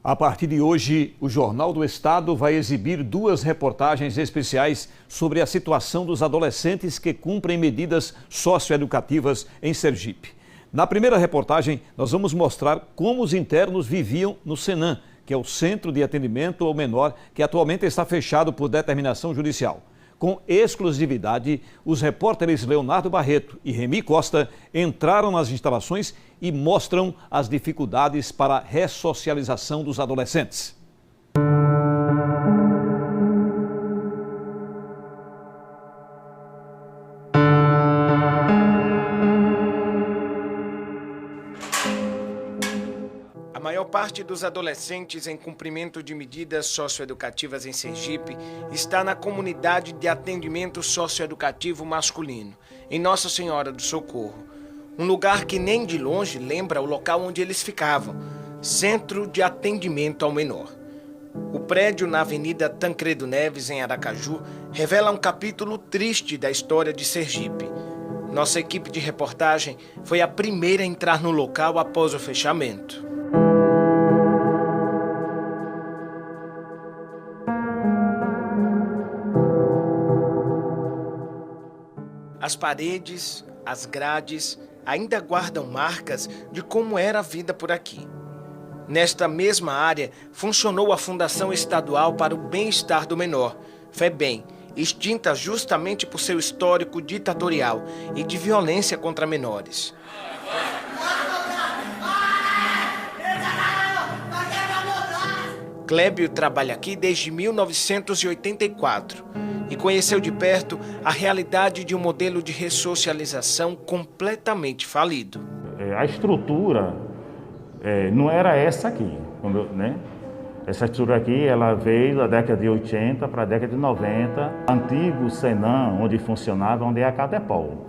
A partir de hoje, o Jornal do Estado vai exibir 2 reportagens especiais sobre a situação dos adolescentes que cumprem medidas socioeducativas em Sergipe. Na primeira reportagem, nós vamos mostrar como os internos viviam no Senan, que é o Centro de Atendimento ao Menor, que atualmente está fechado por determinação judicial. Com exclusividade, os repórteres Leonardo Barreto e Remy Costa entraram nas instalações e mostram as dificuldades para a ressocialização dos adolescentes. A maior parte dos adolescentes em cumprimento de medidas socioeducativas em Sergipe está na comunidade de atendimento socioeducativo masculino, em Nossa Senhora do Socorro. Um lugar que nem de longe lembra o local onde eles ficavam, Centro de Atendimento ao Menor. O prédio na Avenida Tancredo Neves, em Aracaju, revela um capítulo triste da história de Sergipe. Nossa equipe de reportagem foi a primeira a entrar no local após o fechamento. As paredes, as grades, ainda guardam marcas de como era a vida por aqui. Nesta mesma área, funcionou a Fundação Estadual para o Bem-Estar do Menor, FEBEM, extinta justamente por seu histórico ditatorial e de violência contra menores. Clébio trabalha aqui desde 1984 e conheceu de perto a realidade de um modelo de ressocialização completamente falido. A estrutura não era essa aqui, né? Essa estrutura aqui ela veio da década de 80 para a década de 90. Antigo Senan, onde funcionava, onde é a Cadepol.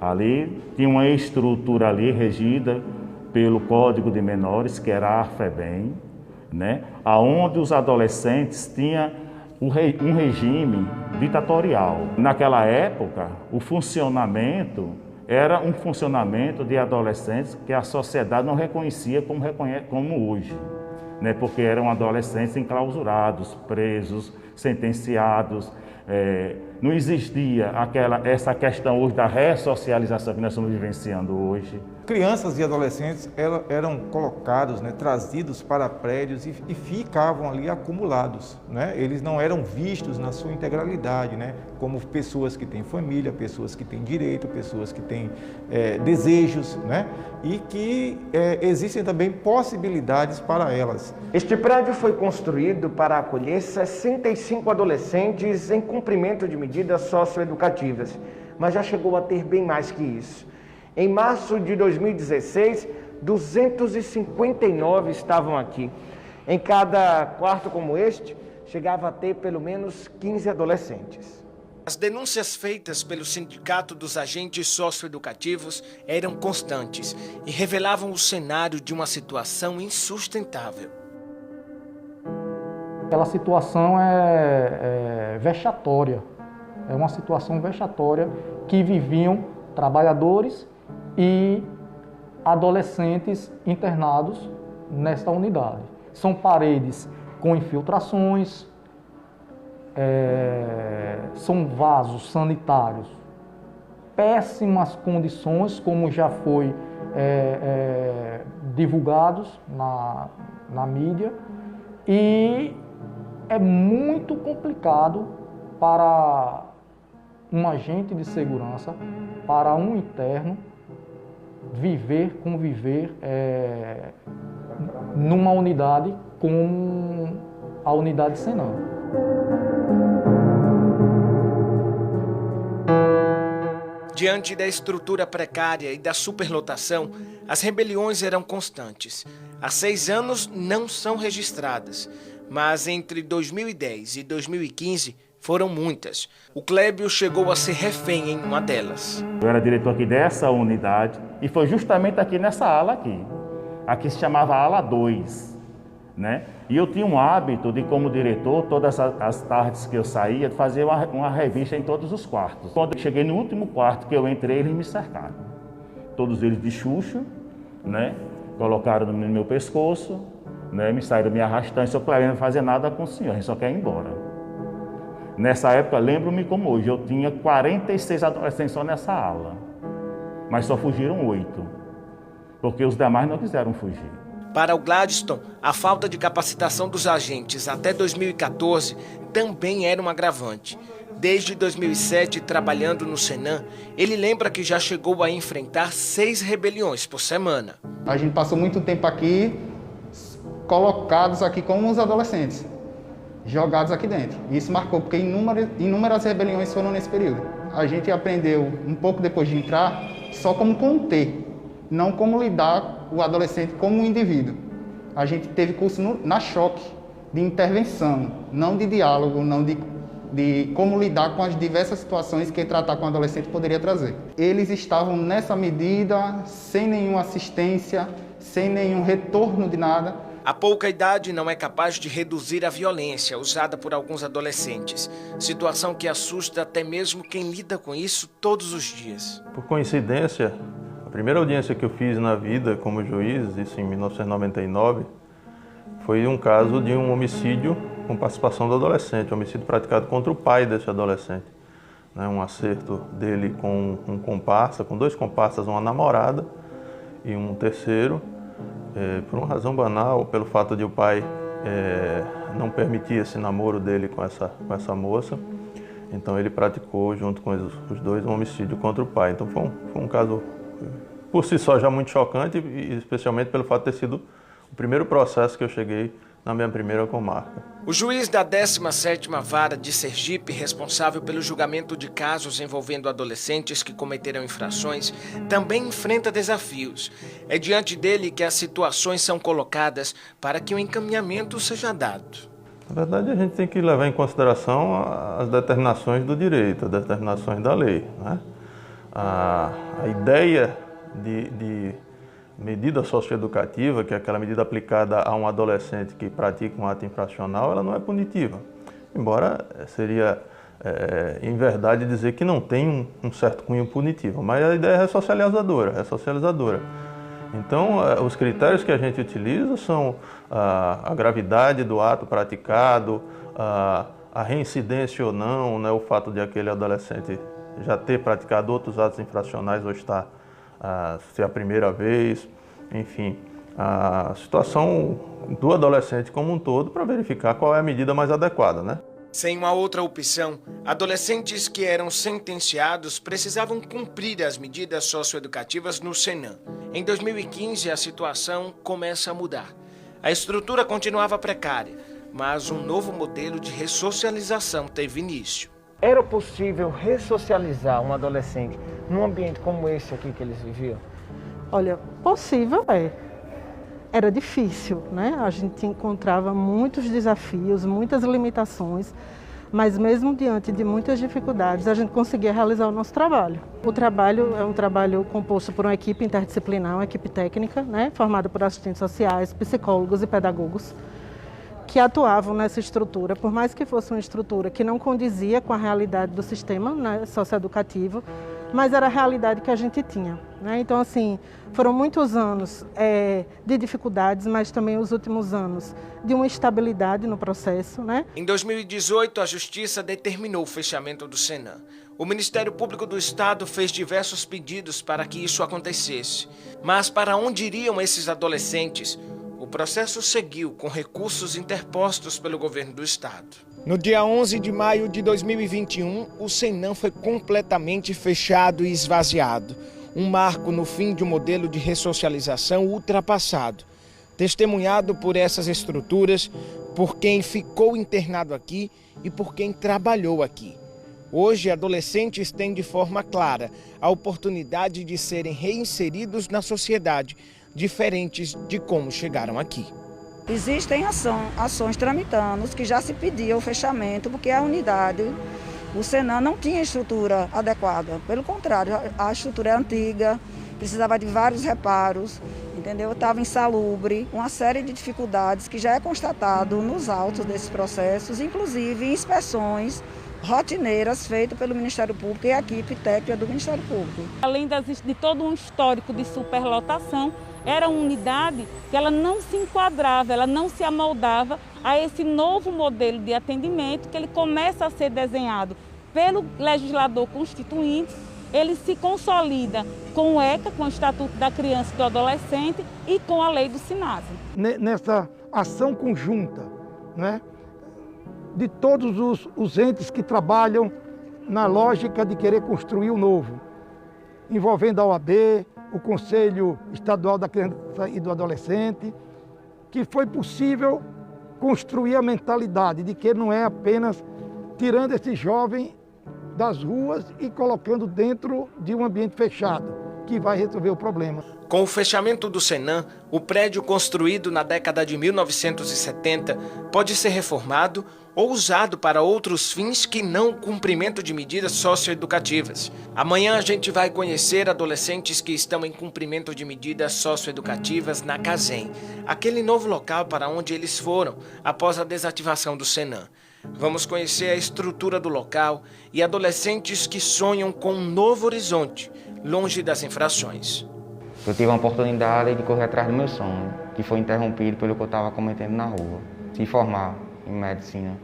Ali tinha uma estrutura ali regida pelo Código de Menores, que era a FEBEM, né? Aonde os adolescentes tinham um regime ditatorial. Naquela época, o funcionamento era um funcionamento de adolescentes que a sociedade não reconhecia como hoje, né? Porque eram adolescentes enclausurados, presos, sentenciados. Não existia essa questão hoje da ressocialização que nós estamos vivenciando hoje. Crianças e adolescentes eram colocados, né, trazidos para prédios e ficavam ali acumulados, né? Eles não eram vistos na sua integralidade, né, como pessoas que têm família, pessoas que têm direito, pessoas que têm desejos, né, e que existem também possibilidades para elas. Este prédio foi construído para acolher 65 adolescentes em cumprimento de medidas socioeducativas, mas já chegou a ter bem mais que isso. Em março de 2016, 259 estavam aqui. Em cada quarto como este, chegava a ter pelo menos 15 adolescentes. As denúncias feitas pelo Sindicato dos Agentes Socioeducativos eram constantes e revelavam o cenário de uma situação insustentável. Aquela situação é vexatória. É uma situação vexatória que viviam trabalhadores e adolescentes internados nesta unidade. São paredes com infiltrações, são vasos sanitários, péssimas condições, como já foi divulgados na mídia, e é muito complicado para um agente de segurança, para um interno, conviver numa unidade como a unidade Senan. Diante da estrutura precária e da superlotação, as rebeliões eram constantes. Há 6 anos não são registradas, mas entre 2010 e 2015 foram muitas. O Clébio chegou a ser refém em uma delas. Eu era diretor aqui dessa unidade e foi justamente aqui nessa ala aqui. Aqui se chamava ala 2, né? E eu tinha um hábito de, como diretor, todas as tardes que eu saía, de fazer uma revista em todos os quartos. Quando eu cheguei no último quarto que eu entrei, eles me cercaram. Todos eles de chucho, né? Colocaram no meu pescoço, né, me saíram me arrastando, eu falei, não fazer nada com o senhor, a gente só quer ir embora. Nessa época, lembro-me como hoje, eu tinha 46 adolescentes só nessa ala, mas só fugiram 8, porque os demais não quiseram fugir. Para o Gladstone, a falta de capacitação dos agentes até 2014 também era um agravante. Desde 2007, trabalhando no Senan, ele lembra que já chegou a enfrentar 6 rebeliões por semana. A gente passou muito tempo aqui, colocados aqui como os adolescentes, jogados aqui dentro. Isso marcou, porque inúmeras rebeliões foram nesse período. A gente aprendeu, um pouco depois de entrar, só como conter, não como lidar o adolescente como um indivíduo. A gente teve curso na choque, de intervenção, não de diálogo, não de como lidar com as diversas situações que tratar com o adolescente poderia trazer. Eles estavam nessa medida, sem nenhuma assistência, sem nenhum retorno de nada. A pouca idade não é capaz de reduzir a violência usada por alguns adolescentes, situação que assusta até mesmo quem lida com isso todos os dias. Por coincidência, a primeira audiência que eu fiz na vida como juiz, isso em 1999, foi um caso de um homicídio com participação do adolescente, um homicídio praticado contra o pai desse adolescente. Um acerto dele com um comparsa, com 2 comparsas, uma namorada e um terceiro, por uma razão banal, pelo fato de o pai não permitir esse namoro dele com essa moça. Então ele praticou, junto com os 2, um homicídio contra o pai. Então foi um caso, por si só, já muito chocante, e especialmente pelo fato de ter sido o primeiro processo que eu cheguei na minha primeira comarca. O juiz da 17ª Vara de Sergipe, responsável pelo julgamento de casos envolvendo adolescentes que cometeram infrações, também enfrenta desafios. É diante dele que as situações são colocadas para que o encaminhamento seja dado. Na verdade, a gente tem que levar em consideração as determinações do direito, as determinações da lei, né? A ideia de medida socioeducativa, que é aquela medida aplicada a um adolescente que pratica um ato infracional, ela não é punitiva. Embora seria, em verdade, dizer que não tem um certo cunho punitivo, mas a ideia é ressocializadora. Então, os critérios que a gente utiliza são a gravidade do ato praticado, a reincidência ou não, né, o fato de aquele adolescente já ter praticado outros atos infracionais ou estar ser a primeira vez, enfim, a situação do adolescente como um todo para verificar qual é a medida mais adequada, né? Sem uma outra opção, adolescentes que eram sentenciados precisavam cumprir as medidas socioeducativas no Senan. Em 2015, a situação começa a mudar. A estrutura continuava precária, mas um novo modelo de ressocialização teve início. Era possível ressocializar um adolescente num ambiente como esse aqui que eles viviam? Olha, possível é. Era difícil, né? A gente encontrava muitos desafios, muitas limitações, mas mesmo diante de muitas dificuldades, a gente conseguia realizar o nosso trabalho. O trabalho é um trabalho composto por uma equipe interdisciplinar, uma equipe técnica, né? Formada por assistentes sociais, psicólogos e pedagogos, que atuavam nessa estrutura, por mais que fosse uma estrutura que não condizia com a realidade do sistema, né, socioeducativo, mas era a realidade que a gente tinha, né? Então, assim, foram muitos anos de dificuldades, mas também os últimos anos de uma estabilidade no processo, né? Em 2018, a Justiça determinou o fechamento do Senan. O Ministério Público do Estado fez diversos pedidos para que isso acontecesse. Mas para onde iriam esses adolescentes? O processo seguiu com recursos interpostos pelo governo do estado. No dia 11 de maio de 2021, o Senan foi completamente fechado e esvaziado. Um marco no fim de um modelo de ressocialização ultrapassado. Testemunhado por essas estruturas, por quem ficou internado aqui e por quem trabalhou aqui. Hoje, adolescentes têm de forma clara a oportunidade de serem reinseridos na sociedade, diferentes de como chegaram aqui. Existem ações tramitando que já se pedia o fechamento, porque a unidade, o Senan, não tinha estrutura adequada. Pelo contrário, a estrutura é antiga, precisava de vários reparos, entendeu? Estava insalubre, uma série de dificuldades que já é constatado nos autos desses processos, inclusive inspeções rotineiras feitas pelo Ministério Público e a equipe técnica do Ministério Público. Além de todo um histórico de superlotação, era uma unidade que ela não se enquadrava, ela não se amoldava a esse novo modelo de atendimento que ele começa a ser desenhado pelo legislador constituinte. Ele se consolida com o ECA, com o Estatuto da Criança e do Adolescente e com a lei do SINASE. Nessa ação conjunta, né, de todos os entes que trabalham na lógica de querer construir o novo, envolvendo a OAB, o Conselho Estadual da Criança e do Adolescente, que foi possível construir a mentalidade de que não é apenas tirando esse jovem das ruas e colocando dentro de um ambiente fechado, que vai resolver o problema. Com o fechamento do Senan, o prédio construído na década de 1970 pode ser reformado ou usado para outros fins que não o cumprimento de medidas socioeducativas. Amanhã a gente vai conhecer adolescentes que estão em cumprimento de medidas socioeducativas na CASEM, aquele novo local para onde eles foram após a desativação do Senan. Vamos conhecer a estrutura do local e adolescentes que sonham com um novo horizonte, longe das infrações. Eu tive a oportunidade de correr atrás do meu sonho, que foi interrompido pelo que eu estava cometendo na rua, se formar em medicina.